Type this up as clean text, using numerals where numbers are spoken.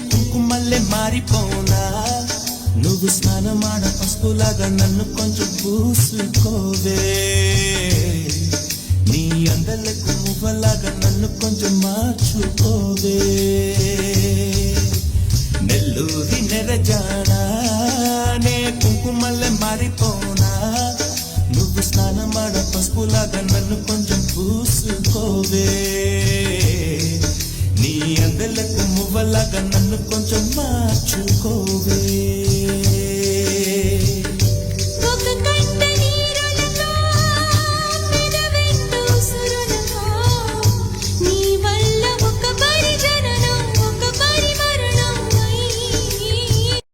కుంకుమల్లే మారిపోనా నువ్వు స్నానమాడ పసుపులాగా నన్ను కొంచెం పూసుకోవే నీ అందలకు మువ్వలాగా నన్ను కొంచెం మార్చుకోవే నెల్లూరి నెరజానా నే కుంకుమల్లే మారిపోనా నువ్వు స్నానమాడ పసుపులాగా నన్ను కొంచెం పూసుకోవే నీ అందలకు మువ్వలాగా నన్ను కొంచెం